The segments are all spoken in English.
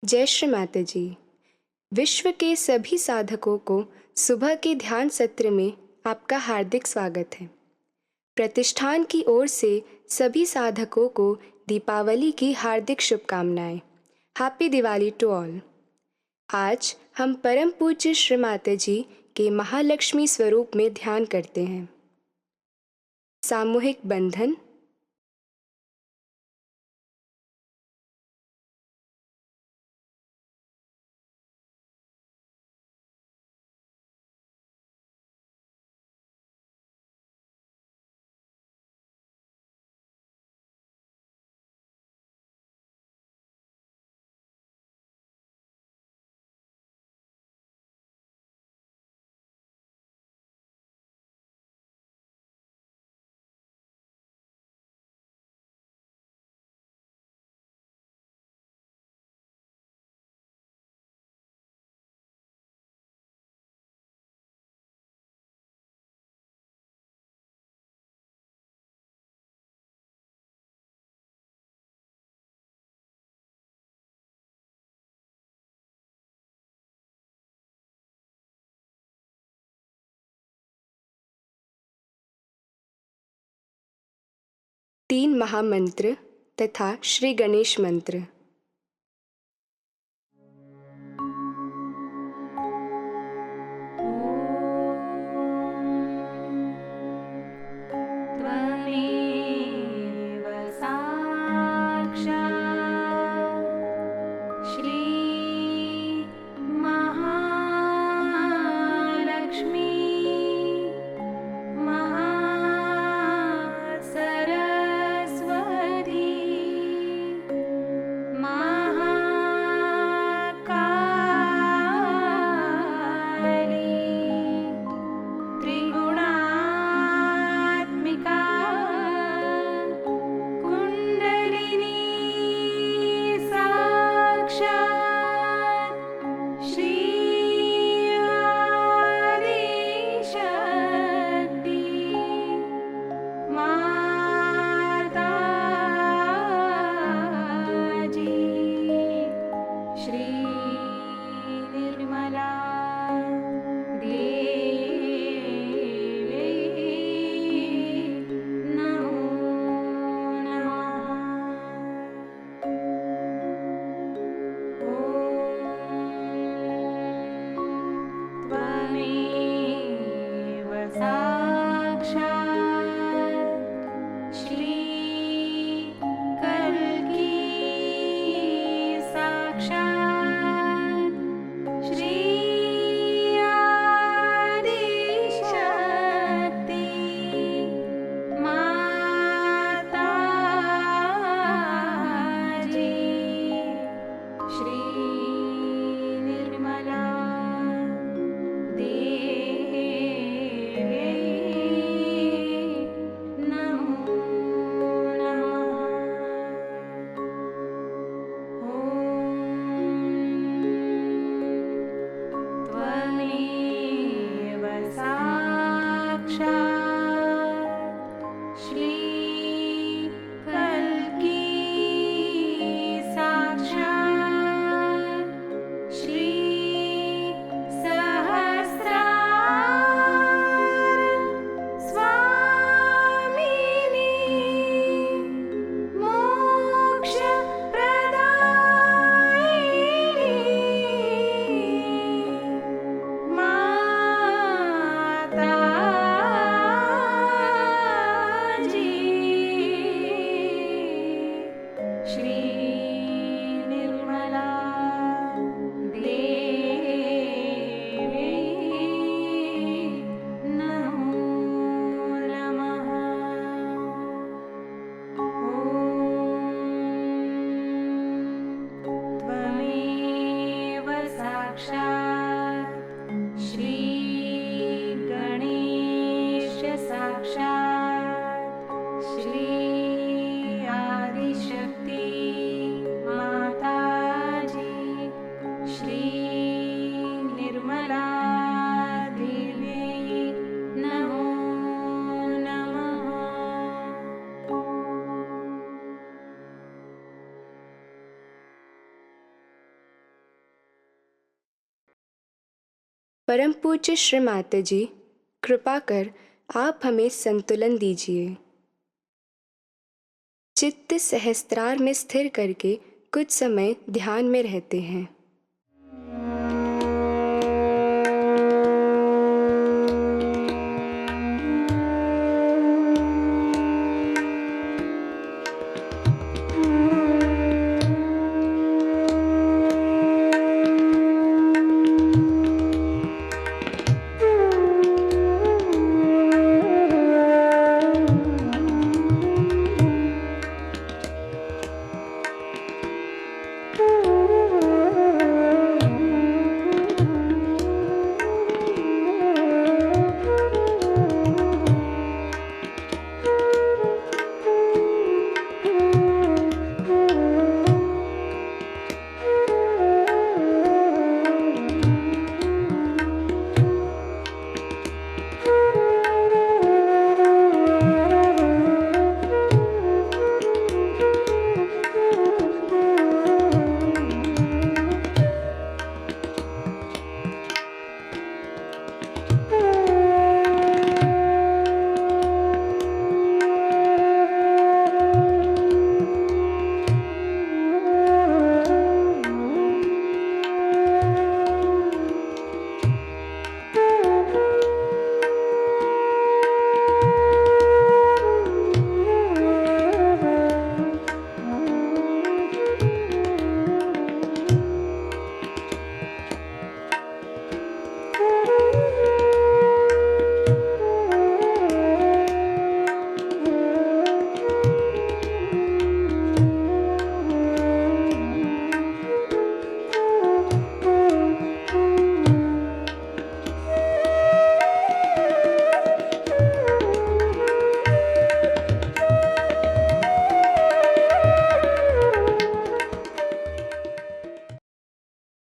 जय श्री माता जी। विश्व के सभी साधकों को सुबह के ध्यान सत्र में आपका हार्दिक स्वागत है। प्रतिष्ठान की ओर से सभी साधकों को दीपावली की हार्दिक शुभकामनाएं। Happy Diwali to all. आज हम परम पूज्य श्री माता जी के महालक्ष्मी स्वरूप में ध्यान करते हैं। सामूहिक बंधन। तीन महामंत्र तथा श्री गणेश मंत्र। त्वमेव साक्षात् श्री महालक्ष्मी महासरस्वती परम पूज्य श्री माताजी, कृपा कर आप हमें संतुलन दीजिए। चित्त सहस्त्रार में स्थिर करके कुछ समय ध्यान में रहते हैं।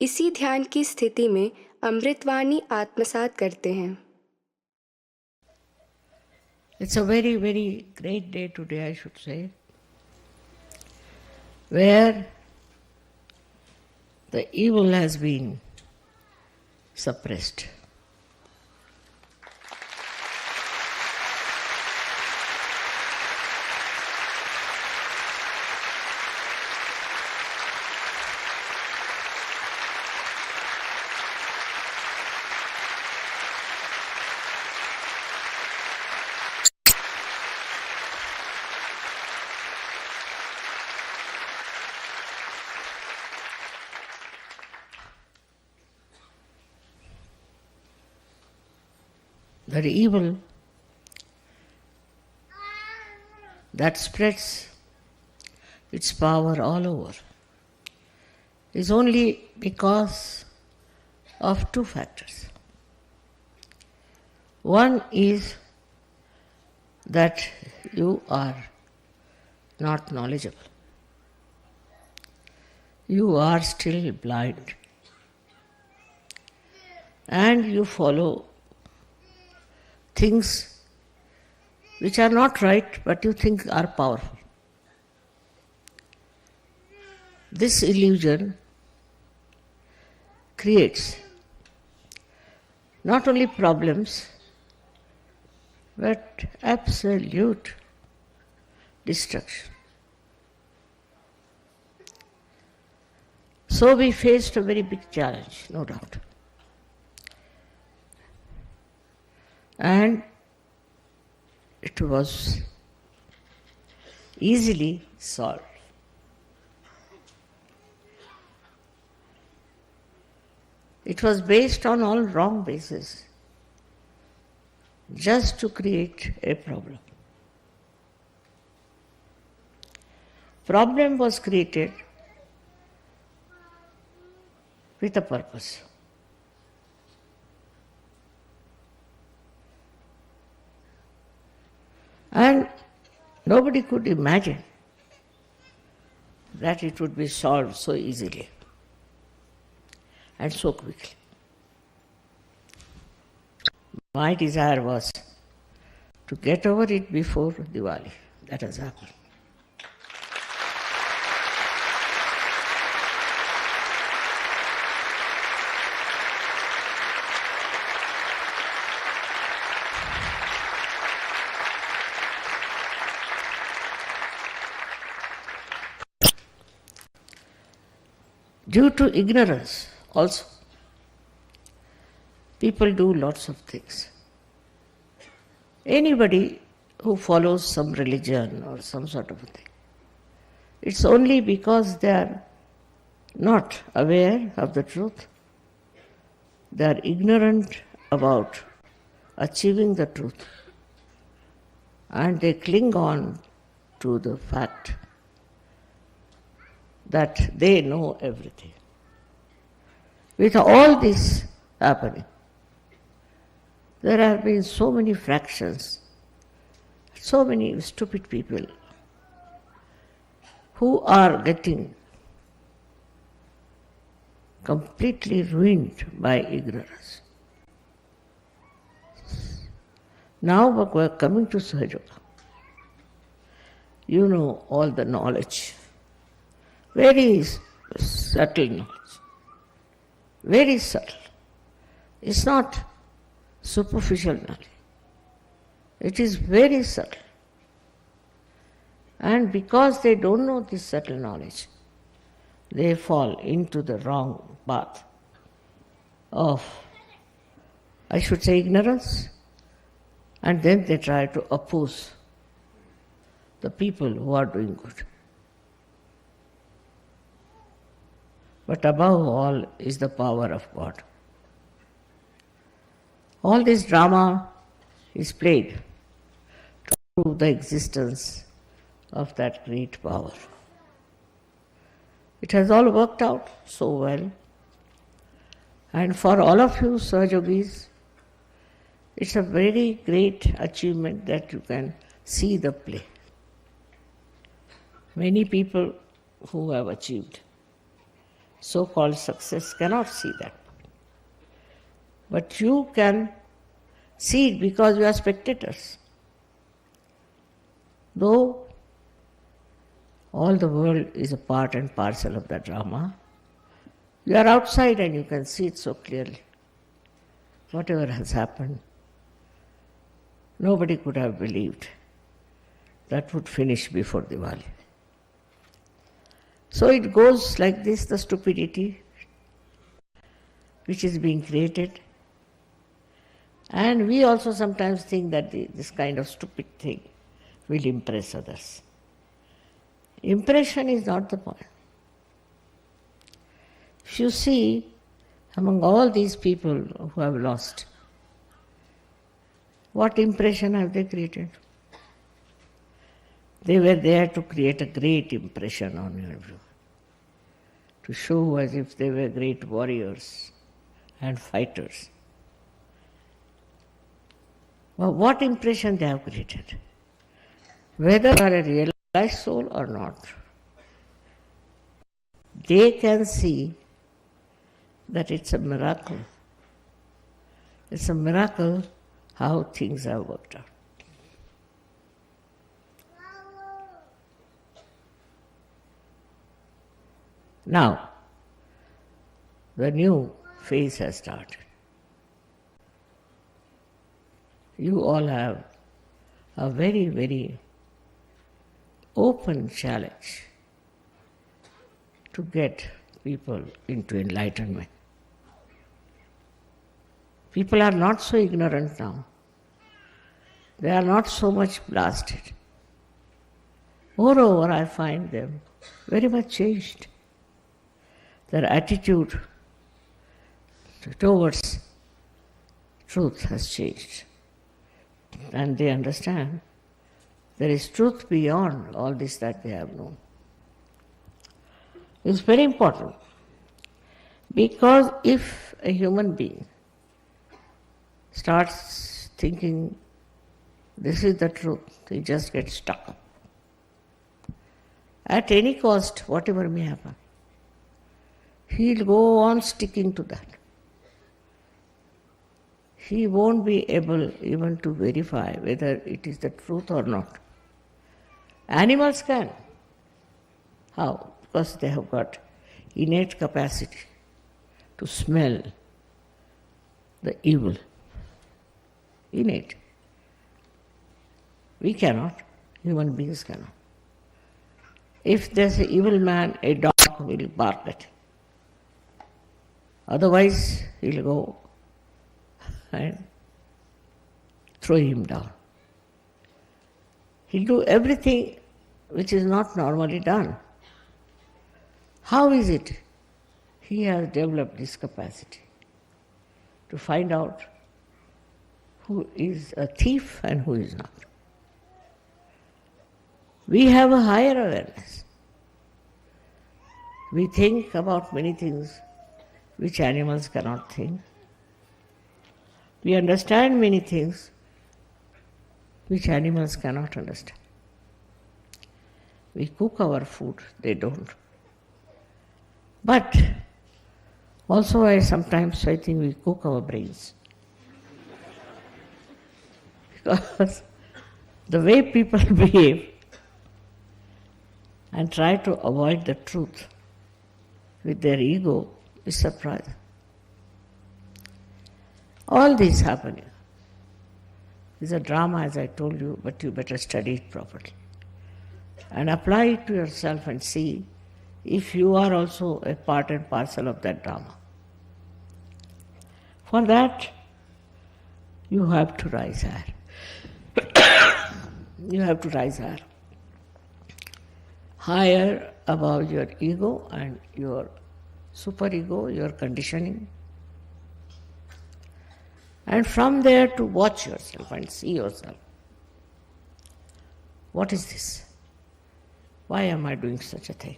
इसी ध्यान की स्थिति में अमृतवाणी आत्मसात करते हैं। It's a very, very great day today, I should say, where the evil has been suppressed. That evil that spreads its power all over is only because of two factors. One is that you are not knowledgeable. You are still blind. And you follow things which are not right but you think are powerful. This illusion creates not only problems but absolute destruction. So we faced a very big challenge, no doubt. And it was easily solved. It was based on all wrong bases, just to create a problem. Problem was created with a purpose. And nobody could imagine that it would be solved so easily and so quickly. My desire was to get over it before Diwali. That has happened. due to ignorance also. People do lots of things. Anybody who follows some religion or some sort of a thing, it's only because they are not aware of the truth. They are ignorant about achieving the truth. And they cling on to the fact that they know everything. With all this happening, there have been so many fractions, so many stupid people who are getting completely ruined by ignorance. Now we are coming to Sahajayoga. You know all the knowledge, very subtle knowledge, very subtle. It's not superficial knowledge. It is very subtle. And because they don't know this subtle knowledge, they fall into the wrong path of, I should say, ignorance, and then they try to oppose the people who are doing good. But above all is the power of God. All this drama is played to prove the existence of that great power. It has all worked out so well. And for all of you Sahajogis, it's a very great achievement that you can see the play. Many people who have achieved so-called success cannot see that. But you can see it because you are spectators. Though all the world is a part and parcel of the drama, you are outside and you can see it so clearly. Whatever has happened, nobody could have believed that would finish before Diwali. So it goes like this, the stupidity which is being created. And we also sometimes think that this kind of stupid thing will impress others. Impression is not the point. If you see, among all these people who have lost, what impression have they created? They were there to create a great impression on you, to show as if they were great warriors and fighters. Well, what impression they have created? Whether they are a realized soul or not, they can see that it's a miracle. It's a miracle how things have worked out. Now, the new phase has started. You all have a very, very open challenge to get people into enlightenment. People are not so ignorant now. They are not so much blasted. Moreover, I find them very much changed. Their attitude towards truth has changed. And they understand there is truth beyond all this that they have known. It's very important, because if a human being starts thinking this is the truth, he just gets stuck up. At any cost, whatever may happen, he'll go on sticking to that. He won't be able even to verify whether it is the truth or not. Animals can. How? Because they have got innate capacity to smell the evil. Innate. We cannot. Human beings cannot. If there's an evil man, a dog will bark at him. Otherwise, he'll go and throw him down. He'll do everything which is not normally done. How is it? He has developed this capacity to find out who is a thief and who is not. We have a higher awareness. We think about many things which animals cannot think. We understand many things which animals cannot understand. We cook our food, they don't. But also sometimes I think we cook our brains. Because the way people behave and try to avoid the truth with their ego is surprising. All this happening is a drama, as I told you, but you better study it properly and apply it to yourself and see if you are also a part and parcel of that drama. For that, you have to rise higher. You have to rise higher. Higher above your ego and your superego, your conditioning. And from there to watch yourself and see yourself. What is this? Why am I doing such a thing?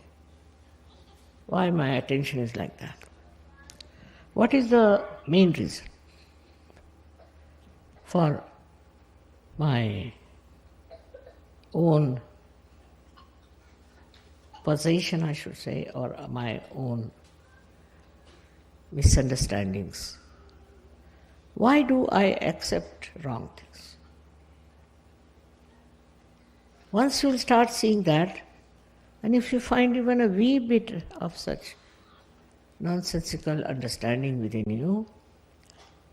Why my attention is like that? What is the main reason for my own possession, I should say, or my own misunderstandings? Why do I accept wrong things? Once you'll start seeing that, and if you find even a wee bit of such nonsensical understanding within you,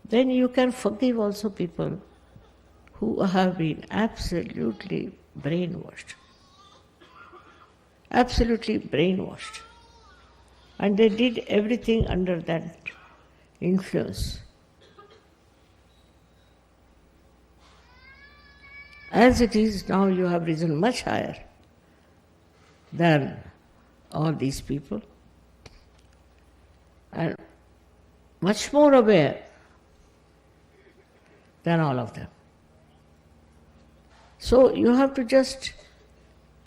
then you can forgive also people who have been absolutely brainwashed. Absolutely brainwashed. And they did everything under that influence. As it is now, you have risen much higher than all these people and much more aware than all of them. So you have to just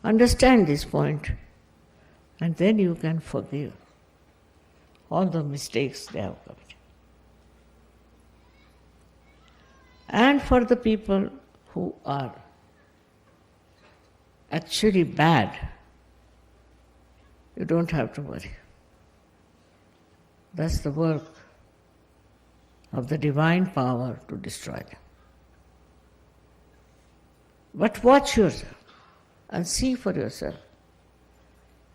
understand this point, and then you can forgive all the mistakes they have committed. And for the people who are actually bad, you don't have to worry. That's the work of the divine power to destroy them. But watch yourself and see for yourself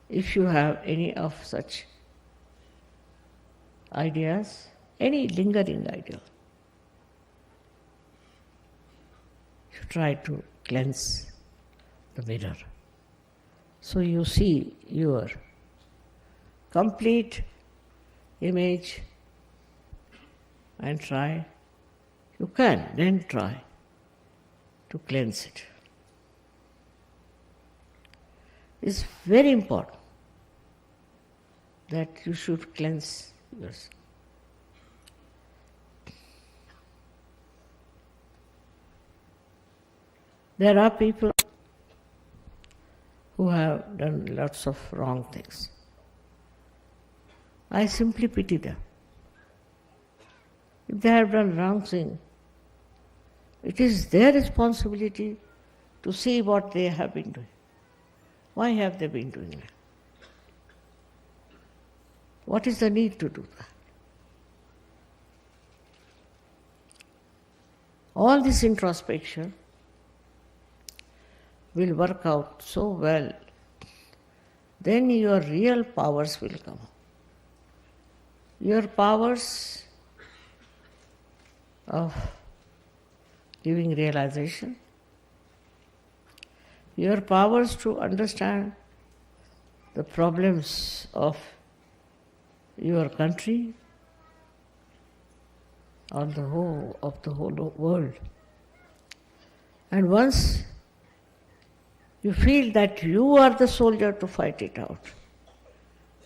if you have any of such ideas, any lingering idea. You try to cleanse the mirror. So you see your complete image and try, you can then try to cleanse it. It's very important that you should cleanse yourself. There are people who have done lots of wrong things. I simply pity them. If they have done wrong thing, it is their responsibility to see what they have been doing. Why have they been doing that? What is the need to do that? All this introspection will work out so well, then your real powers will come. Your powers of giving realization, your powers to understand the problems of your country, on the whole of the whole world. And once you feel that you are the soldier to fight it out,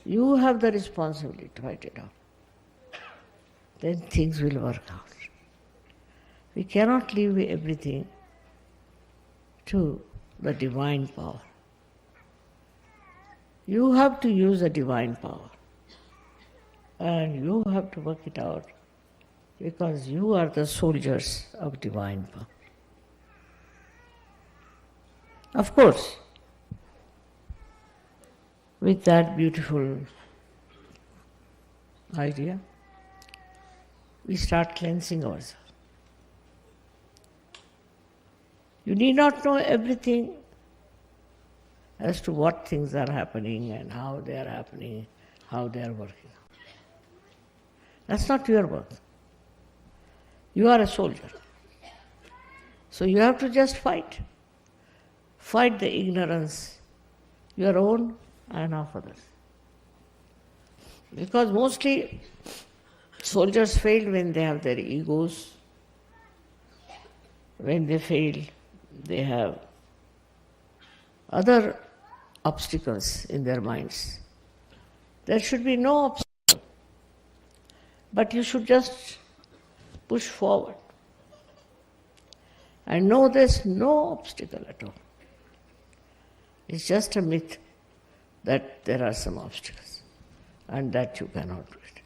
you have the responsibility to fight it out, then things will work out. We cannot leave everything to the divine power. You have to use the divine power. And you have to work it out because you are the soldiers of divine power. Of course, with that beautiful idea, we start cleansing ourselves. You need not know everything as to what things are happening and how they are happening, how they are working. That's not your work. You are a soldier. So you have to just fight. Fight the ignorance, your own and of others. Because mostly soldiers fail when they have their egos. When they fail, they have other obstacles in their minds. There should be no obstacle. But you should just push forward and know there's no obstacle at all. It's just a myth that there are some obstacles and that you cannot do it.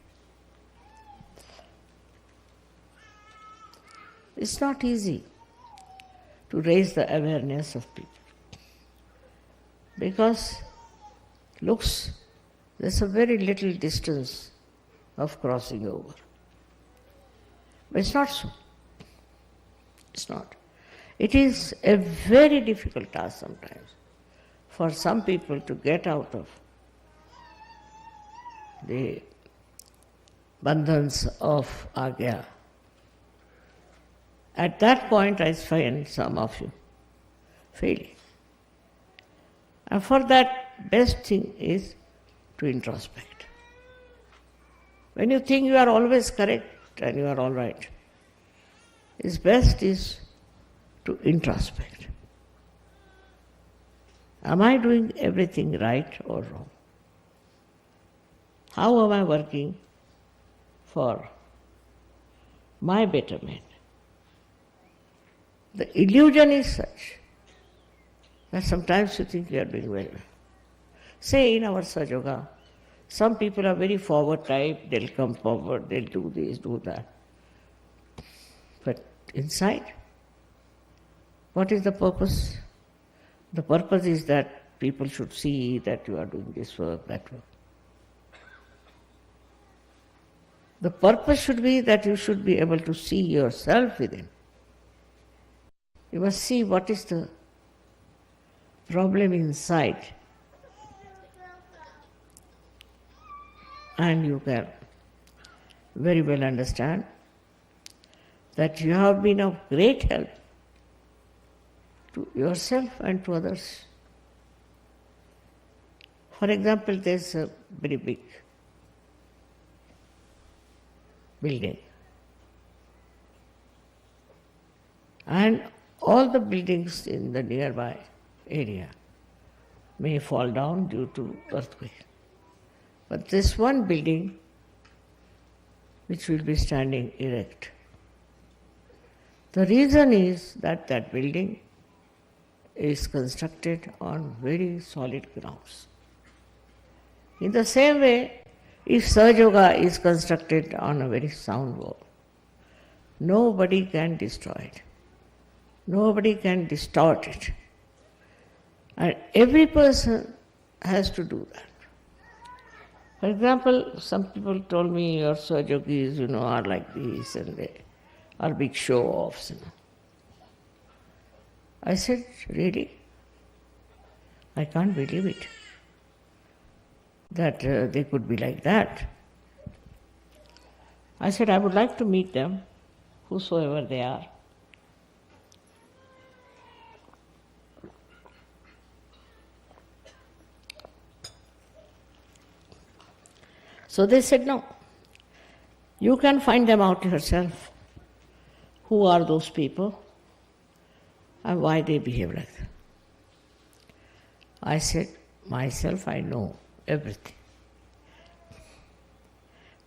It's not easy to raise the awareness of people because there's a very little distance of crossing over. But it's not so. It's not. It is a very difficult task sometimes for some people to get out of the bandhans of Agya. At that point, I find some of you failing. And for that, best thing is to introspect. When you think you are always correct and you are all right, it's best is to introspect. Am I doing everything right or wrong? How am I working for my betterment? The illusion is such that sometimes you think you are doing very well. Say in our Sahajayoga, some people are very forward type, they'll come forward, they'll do this, do that. But inside, what is the purpose? The purpose is that people should see that you are doing this work, that work. The purpose should be that you should be able to see yourself within. You must see what is the problem inside. And you can very well understand that you have been of great help to yourself and to others. For example, there's a very big building. And all the buildings in the nearby area may fall down due to earthquake. But this one building which will be standing erect. The reason is that that building is constructed on very solid grounds. In the same way, if Sahajayoga is constructed on a very sound wall, nobody can destroy it. Nobody can distort it. And every person has to do that. For example, some people told me your Sahajogis, are like this and they are big show-offs. I said, really? I can't believe it, that they could be like that. I said, I would like to meet them, whosoever they are. So they said, no, you can find them out yourself. who are those people and why they behave like that. I said, myself, I know everything.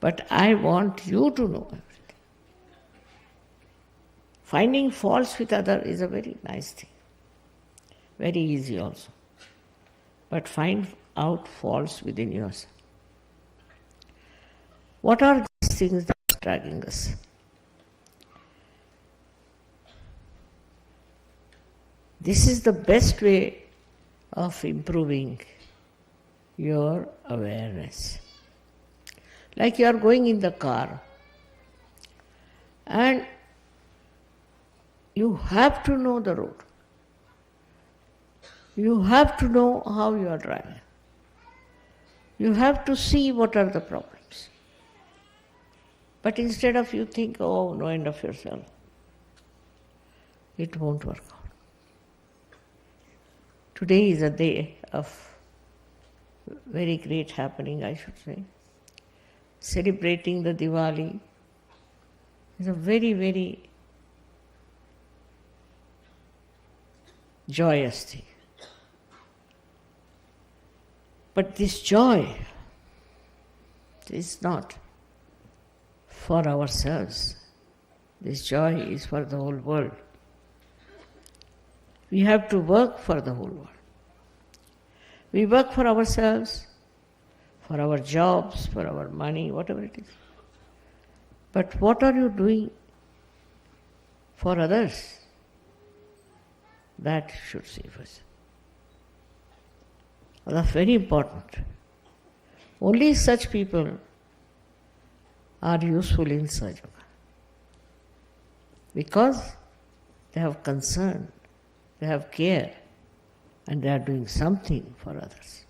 But I want you to know everything. Finding faults with others is a very nice thing, very easy also. But find out faults within yourself. What are these things that are dragging us? This is the best way of improving your awareness. Like you are going in the car and you have to know the road. You have to know how you are driving. You have to see what are the problems. But instead of you think, oh, no end of yourself, it won't work out. Today is a day of very great happening, I should say. Celebrating the Diwali is a very, very joyous thing. But this joy is not for ourselves. This joy is for the whole world. We have to work for the whole world. We work for ourselves, for our jobs, for our money, whatever it is. But what are you doing for others? That should save us. That's very important. Only such people are useful in Sahajayoga because they have concern, they have care, and they are doing something for others.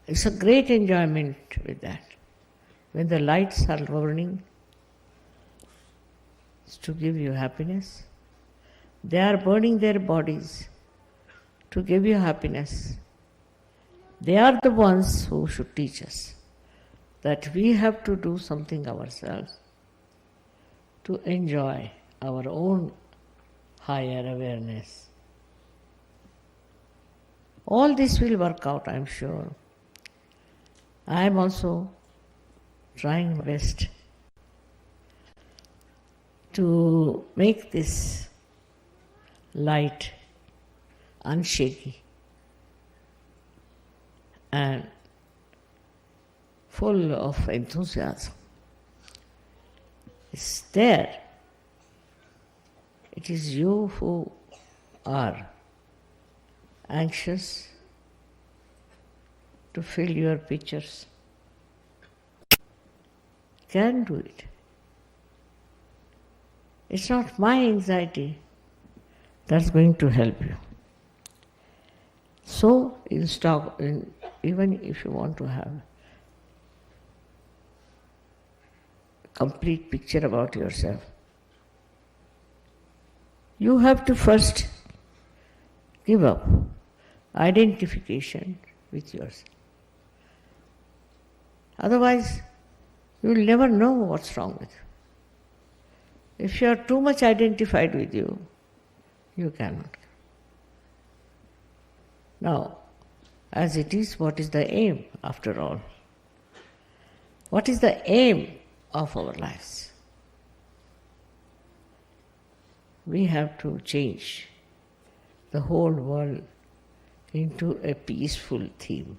It's a great enjoyment with that. When the lights are burning, it's to give you happiness. They are burning their bodies to give you happiness. They are the ones who should teach us that we have to do something ourselves to enjoy our own higher awareness. All this will work out, I am sure. I am also trying my best to make this light unshaky and full of enthusiasm. It's there. It is you who are anxious to fill your pictures. Can do it. It's not my anxiety that's going to help you. So, even if you want to have a complete picture about yourself, you have to first give up identification with yourself. Otherwise, you will never know what's wrong with you. If you are too much identified with you, you cannot. Now, as it is, what is the aim after all? What is the aim of our lives? We have to change the whole world into a peaceful theme.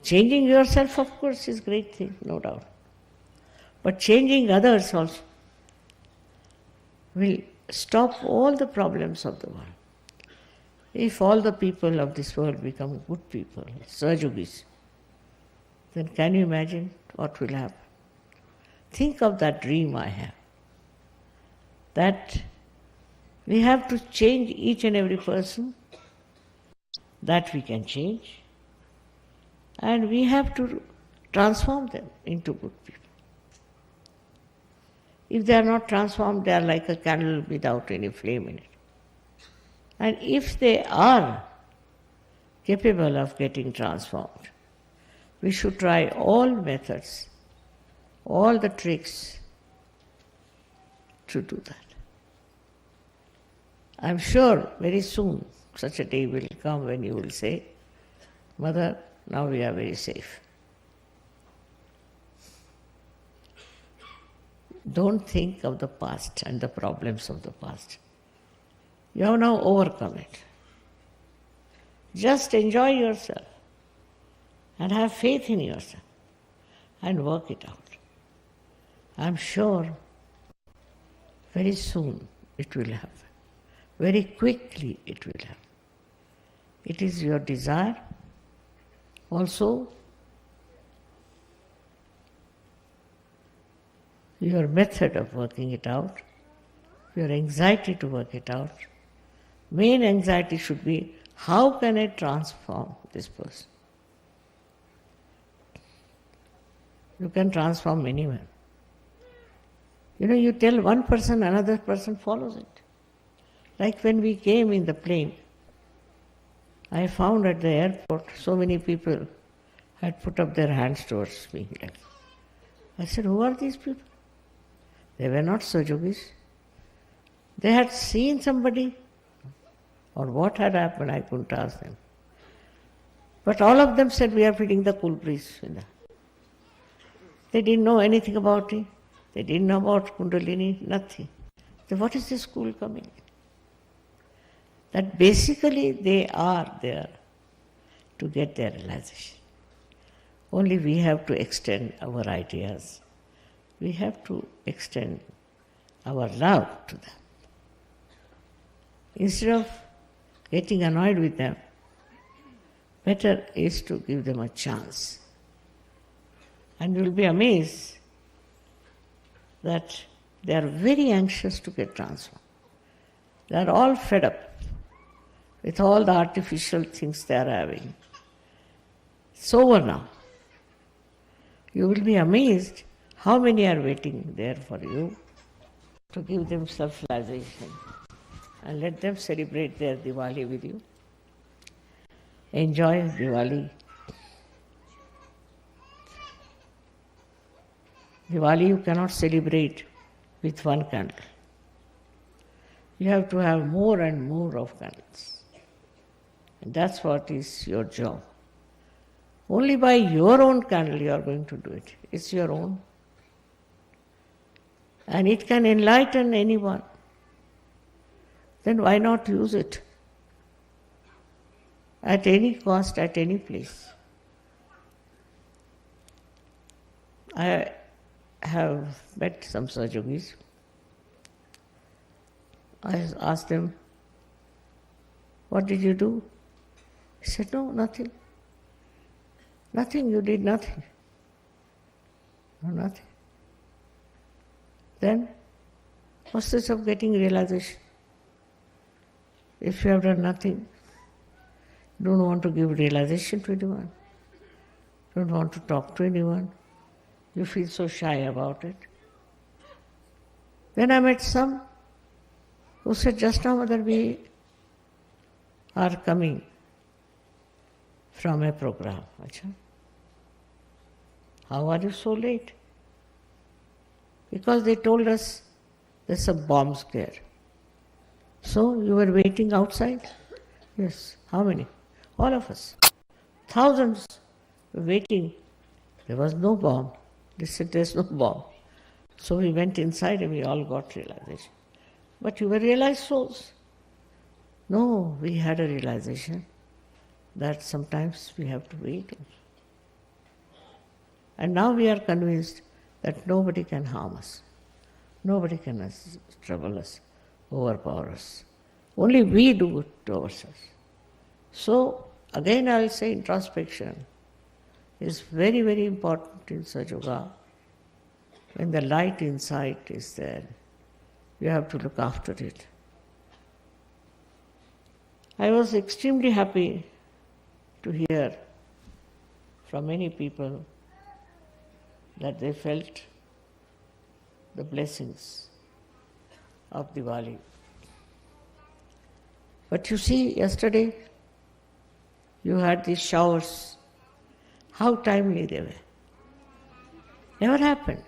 Changing yourself, of course, is a great thing, no doubt. But changing others also will stop all the problems of the world. If all the people of this world become good people, Sahajogis, then can you imagine what will happen? Think of that dream I have. That we have to change each and every person, that we can change, and we have to transform them into good people. If they are not transformed, they are like a candle without any flame in it. And if they are capable of getting transformed, we should try all methods all the tricks to do that. I'm sure very soon such a day will come when you will say, Mother, now we are very safe. Don't think of the past and the problems of the past. You have now overcome it. Just enjoy yourself and have faith in yourself and work it out. I'm sure very soon it will happen. Very quickly it will happen. It is your desire. Also, your method of working it out, your anxiety to work it out. Main anxiety should be, how can I transform this person? You can transform anyone. You tell one person, another person follows it. Like when we came in the plane, I found at the airport so many people had put up their hands towards me. I said, who are these people? They were not Sahajogis. They had seen somebody, or what had happened, I couldn't ask them. But all of them said, we are feeling the cool breeze. They didn't know anything about it. They didn't know about Kundalini, nothing. So what is this cool coming? That basically they are there to get their realization. Only we have to extend our ideas. We have to extend our love to them. Instead of getting annoyed with them, better is to give them a chance. And you'll be amazed that they are very anxious to get transformed. They are all fed up with all the artificial things they are having. It's over now. You will be amazed how many are waiting there for you to give them self-realization and let them celebrate their Diwali with you. Enjoy Diwali. Diwali you cannot celebrate with one candle. You have to have more and more of candles. And that's what is your job. Only by your own candle you are going to do it. It's your own. And it can enlighten anyone. Then why not use it? At any cost, at any place. I have met some Sahajogis. I asked them, what did you do? He said, no, nothing. Nothing, you did nothing. No, nothing. Then, what's the use of getting realization? If you have done nothing, don't want to give realization to anyone, don't want to talk to anyone, you feel so shy about it. Then I met some who said, just now, Mother, we are coming from a program. Achha. How are you so late? Because they told us there's a bomb scare. So you were waiting outside? Yes. How many? All of us. Thousands were waiting. There was no bomb. They said there's no bomb. So we went inside and we all got realization. But you were realized souls. No, we had a realization that sometimes we have to wait. And now we are convinced that nobody can harm us. Nobody can trouble us, overpower us. Only we do it to ourselves. So, again I will say introspection is very, very important in Sahajayoga. When the light inside is there, you have to look after it. I was extremely happy to hear from many people that they felt the blessings of Diwali. But you see, yesterday you had these showers. How timely they were. Never happened.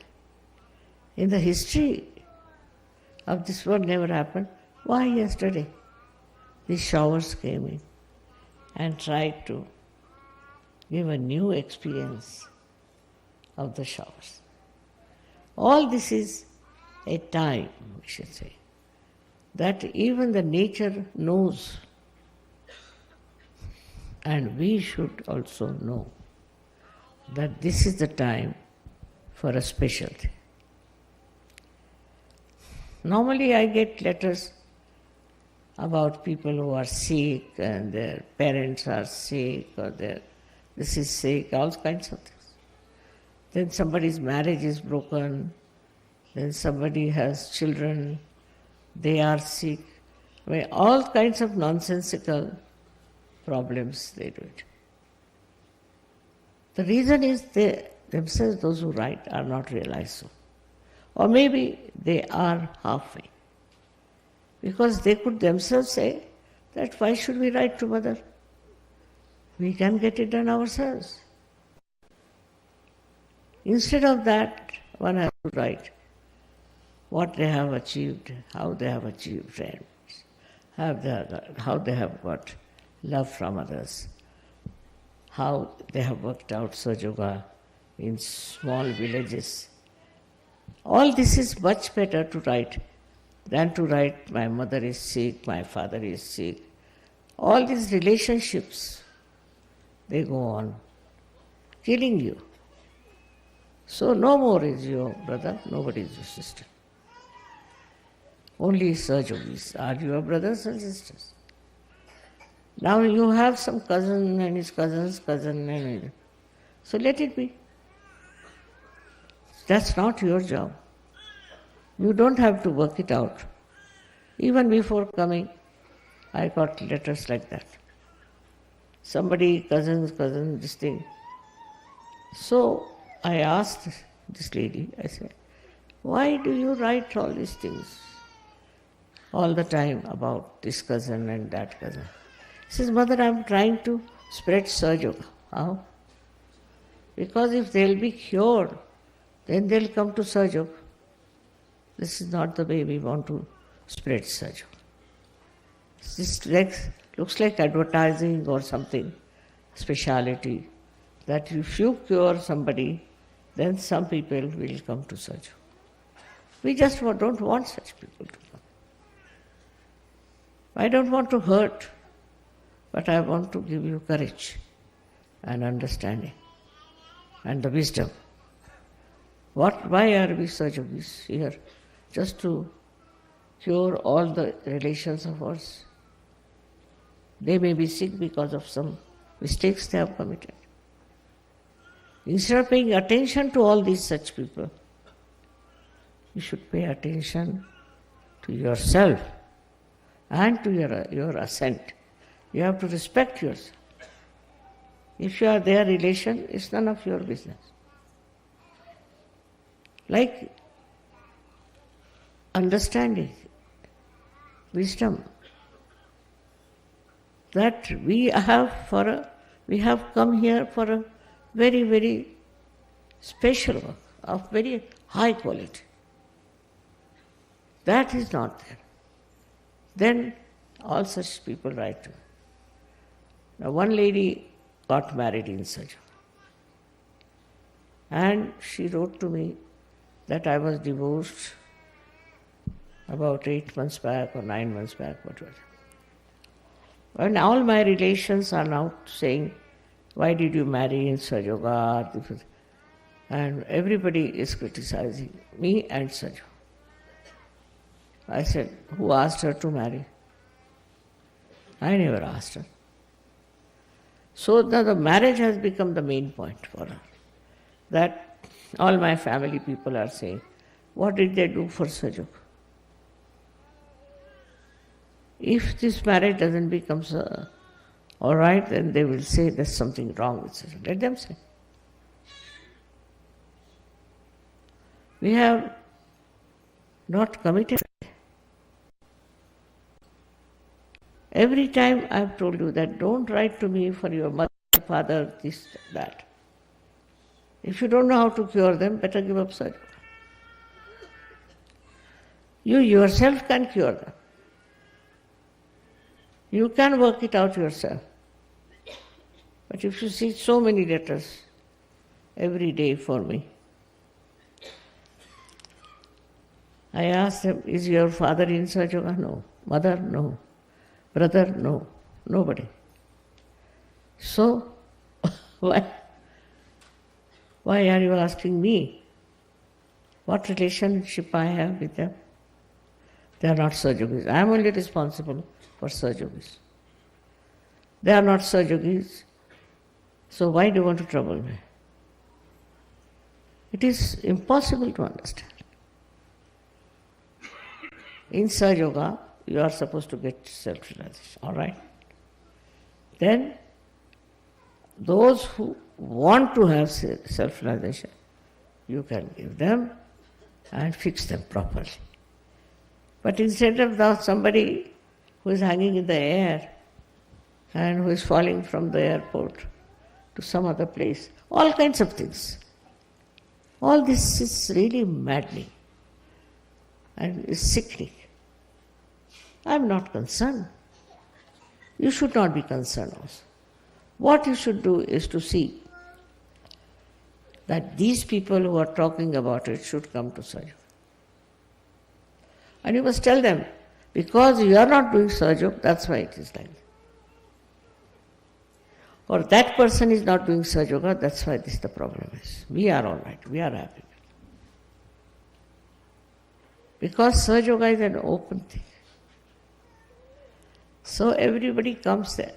In the history of this world never happened. Why yesterday? These showers came in and tried to give a new experience of the showers. All this is a time, we should say, that even the nature knows, and we should also know that this is the time for a special thing. Normally I get letters about people who are sick and their parents are sick or this is sick, all kinds of things. Then somebody's marriage is broken, then somebody has children, they are sick. I mean, all kinds of nonsensical problems they do it. The reason is they themselves, those who write, are not realized so. Or maybe they are halfway. Because they could themselves say that why should we write to Mother? We can get it done ourselves. Instead of that, one has to write what they have achieved, how they have achieved friends, how they have got love from others, how they have worked out Sahajayoga in small villages. All this is much better to write than to write, my mother is sick, my father is sick. All these relationships, they go on killing you. So no more is your brother, nobody is your sister. Only Sahajogis are your brothers and sisters. Now you have some cousin and his cousin's cousin, and so let it be. That's not your job. You don't have to work it out. Even before coming, I got letters like that. Somebody, cousin, this thing. So I asked this lady, I said, why do you write all these things all the time about this cousin and that cousin? She says, Mother, I'm trying to spread Sahajayoga. How? Because if they'll be cured, then they'll come to Sahajayoga. This is not the way we want to spread Sahajayoga. This looks like advertising or something, speciality, that if you cure somebody, then some people will come to Sahajayoga. We just don't want such people to come. I don't want to hurt, but I want to give you courage and understanding and the wisdom. Why are we Sahajogis here? Just to cure all the relations of ours? They may be sick because of some mistakes they have committed. Instead of paying attention to all these such people, you should pay attention to yourself and to your ascent. You have to respect yourself. If you are their relation, it's none of your business. Like understanding, wisdom, that we have come here for a very, very special work of very high quality. That is not there. Then all such people write to me. Now one lady got married in Sahajayoga, and she wrote to me that I was divorced about 8 months back or 9 months back, whatever. And all my relations are now saying, why did you marry in Sahajayoga? And everybody is criticizing me and Sahajayoga. I said, who asked her to marry? I never asked her. So now the marriage has become the main point for her. That all my family people are saying, what did they do for Sahajayoga? If this marriage doesn't become all right, then they will say there's something wrong with Sahajayoga. Let them say. We have not committed. Every time I've told you that don't write to me for your mother, father, this, that. If you don't know how to cure them, better give up Sahajayoga. You yourself can cure them. You can work it out yourself. But if you see so many letters every day for me, I ask them, is your father in Sahajayoga? No. Mother? No. Brother? No. Nobody. So, why are you asking me what relationship I have with them? They are not Sahajogis. I am only responsible for Sahajogis. They are not Sahajogis. So why do you want to trouble me? It is impossible to understand. In Sahajayoga, you are supposed to get self-realization, all right? Then, those who want to have self-realization, you can give them and fix them properly. But instead of that, somebody who is hanging in the air and who is falling from the airport to some other place, all kinds of things. All this is really maddening and is sickening. I am not concerned. You should not be concerned also. What you should do is to see that these people who are talking about it should come to Sahajayoga. And you must tell them, because you are not doing Sahajayoga, that's why it is like that. Or that person is not doing Sahajayoga, that's why this the problem is. We are all right, we are happy. Because Sahajayoga is an open thing. So everybody comes there.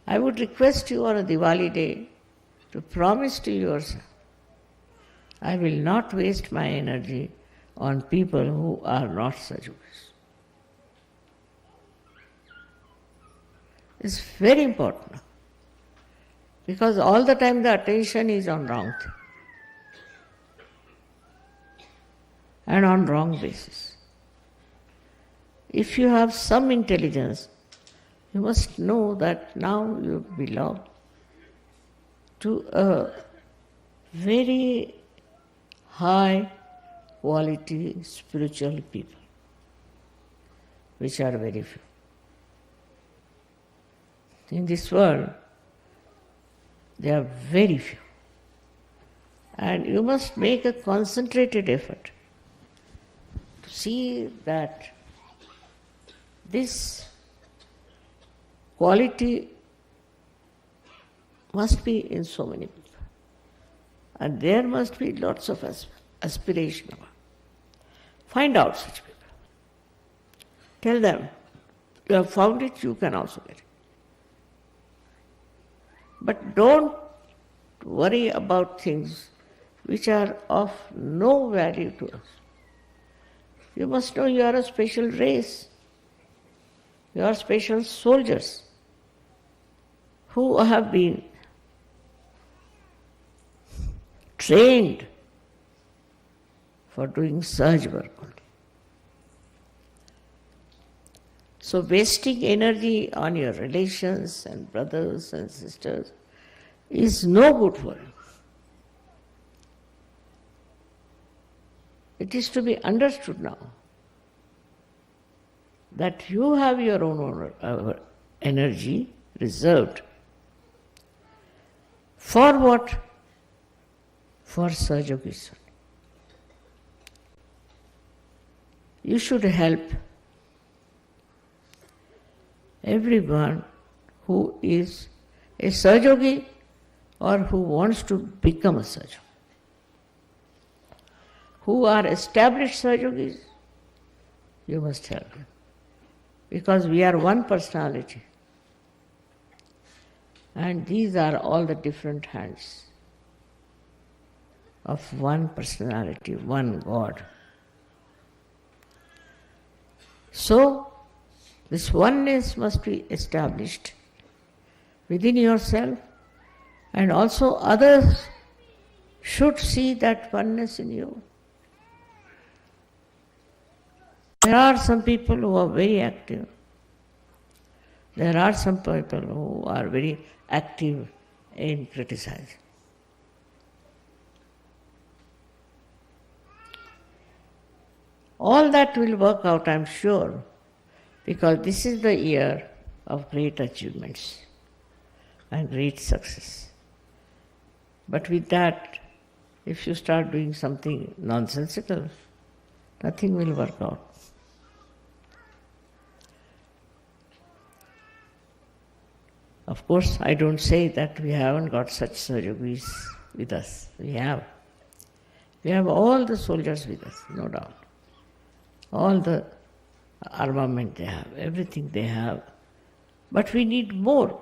I would request you on a Diwali day to promise to yourself, I will not waste my energy on people who are not Sahajogis. It's very important because all the time the attention is on wrong thing and on wrong basis. If you have some intelligence, you must know that now you belong to a very high quality spiritual people, which are very few. In this world, they are very few. And you must make a concentrated effort to see that this quality must be in so many people. And there must be lots of aspiration. Find out such people. Tell them, you have found it, you can also get it. But don't worry about things which are of no value to us. You must know you are a special race. You are special soldiers who have been trained for doing Sahaj work only. So wasting energy on your relations and brothers and sisters is no good for you. It is to be understood now that you have your own energy reserved. For what? For Sahajogis. You should help everyone who is a Sahajogi or who wants to become a Sahajogi. Who are established Sahajogis, you must help them. Because we are one personality. And these are all the different hands of one personality, one God. So, this oneness must be established within yourself, and also others should see that oneness in you. There are some people who are very active. There are some people who are very active in criticizing. All that will work out, I'm sure, because this is the year of great achievements and great success. But with that, if you start doing something nonsensical, nothing will work out. Of course, I don't say that we haven't got such Sahajogis with us. We have. We have all the soldiers with us, no doubt. All the armament they have, everything they have. But we need more.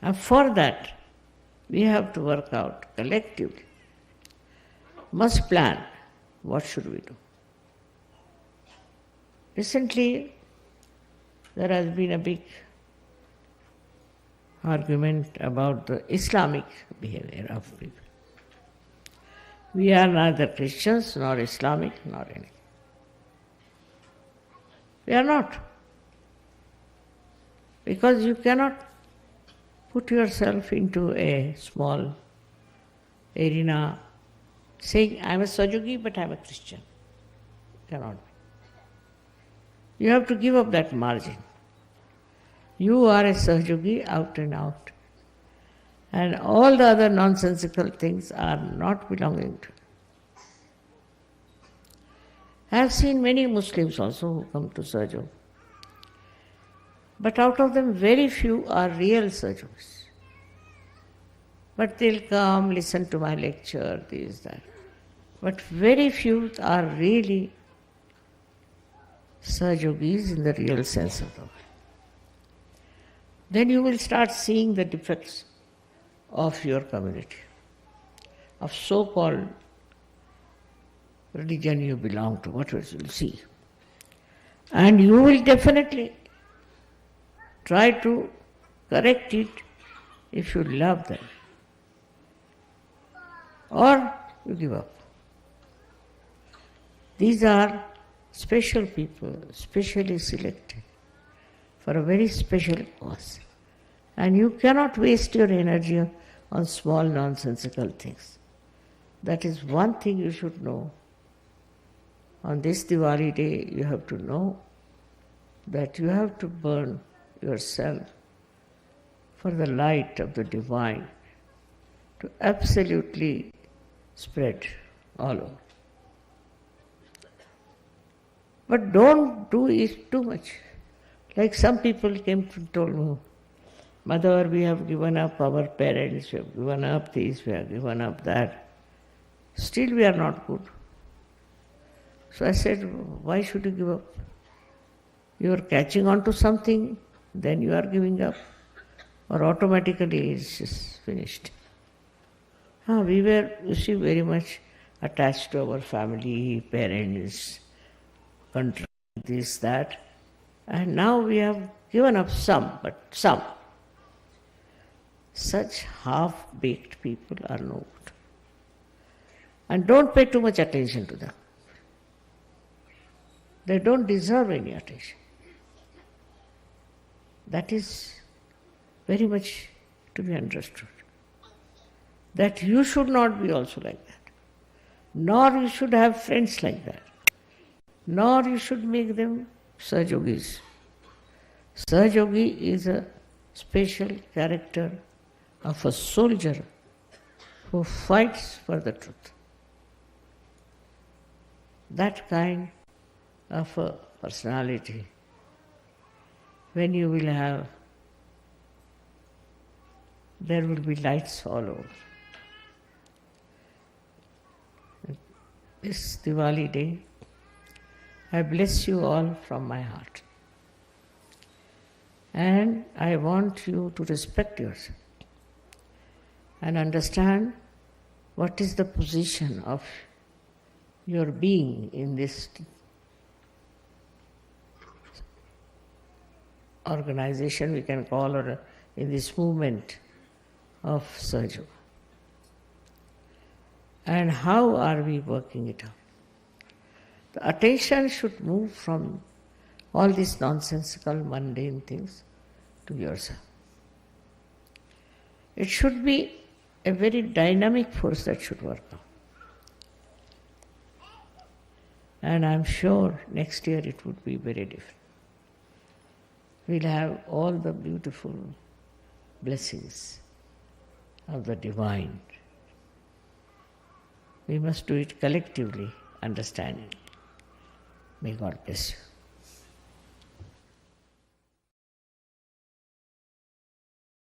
And for that, we have to work out collectively. Must plan. What should we do? Recently, there has been a big argument about the Islamic behavior of people. We are neither Christians nor Islamic nor anything. We are not. Because you cannot put yourself into a small arena saying, I am a Sahajayogi but I am a Christian. Cannot be. You have to give up that margin. You are a Sahajayogi out and out. And all the other nonsensical things are not belonging to you. I have seen many Muslims also who come to Sahajayoga. But out of them, very few are real Sahajogis. But they'll come, listen to my lecture, this, that. But very few are really Sahajogis in the real sense of the word. Then you will start seeing the defects of your community, of so-called religion you belong to, what else you'll see. And you will definitely try to correct it if you love them. Or you give up. These are special people, specially selected for a very special cause. And you cannot waste your energy on small nonsensical things. That is one thing you should know. On this Diwali day, you have to know that you have to burn yourself for the light of the divine to absolutely spread all over. But don't do it too much. Like some people came and told me, Mother, we have given up our parents, we have given up this, we have given up that. Still we are not good. So I said, why should you give up? You are catching on to something, then you are giving up. Or automatically it's just finished. We were, you see, very much attached to our family, parents, country, this, that. And now we have given up some, but some. Such half-baked people are no good. And don't pay too much attention to them. They don't deserve any attention. That is very much to be understood. That you should not be also like that. Nor you should have friends like that. Nor you should make them Sahajogis. Sahajayogi is a special character of a soldier who fights for the truth. That kind of a personality, when you will have, there will be lights all over. This Diwali day, I bless you all from my heart. And I want you to respect yourself and understand what is the position of your being in this organization, we can call, or in this movement of Sahajayoga. And how are we working it out? The attention should move from all these nonsensical, mundane things to yourself. It should be a very dynamic force that should work out. And I'm sure next year it would be very different. We'll have all the beautiful blessings of the divine. We must do it collectively, understanding. May God bless you.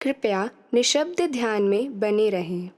कृपया निशब्द ध्यान में बने रहें।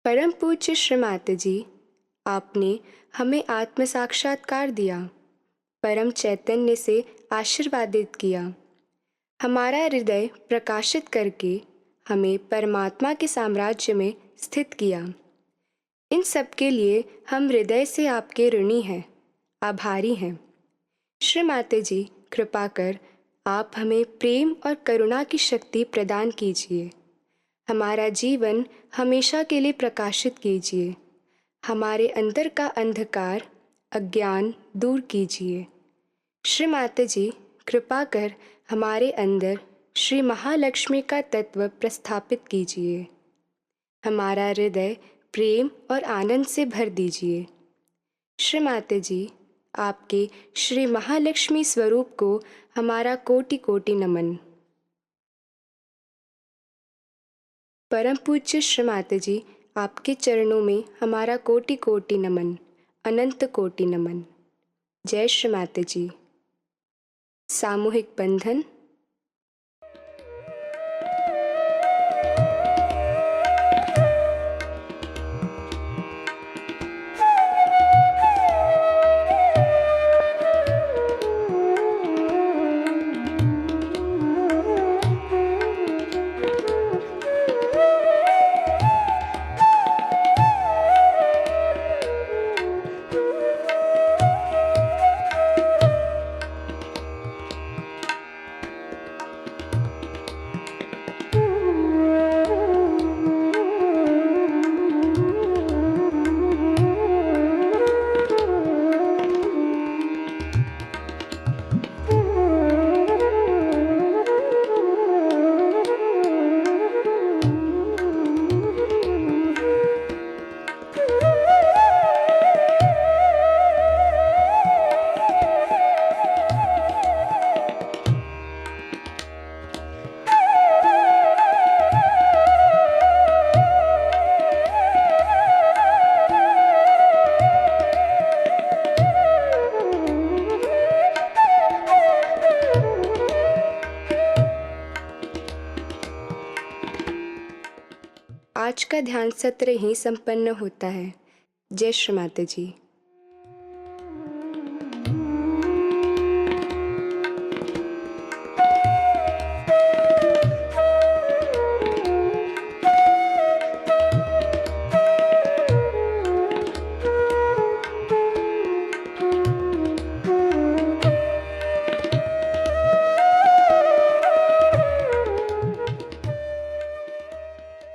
परम पूज्य श्री माताजी, आपने हमें आत्म साक्षात्कार दिया, परम चैतन्य से आशीर्वादित किया, हमारा हृदय प्रकाशित करके हमें परमात्मा के साम्राज्य में स्थित किया। इन सब के लिए हम हृदय से आपके ऋणी हैं, आभारी हैं। श्री माताजी, कृपा कर आप हमें प्रेम और करुणा की शक्ति प्रदान कीजिए। हमारा जीवन हमेशा के लिए प्रकाशित कीजिए। हमारे अंदर का अंधकार, अज्ञान दूर कीजिए। श्री माताजी, कृपा कर हमारे अंदर श्री महालक्ष्मी का तत्व प्रस्थापित कीजिए। हमारा हृदय प्रेम और आनंद से भर दीजिए। श्री माताजी, आपके श्री महालक्ष्मी स्वरूप को हमारा कोटि कोटि नमन। परम पूज्य श्री माताजी, आपके चरणों में हमारा कोटि कोटि नमन, अनंत कोटि नमन। जय श्री माताजी। सामूहिक बंधन। आज का ध्यान सत्र ही संपन्न होता है। जय श्री माता जी।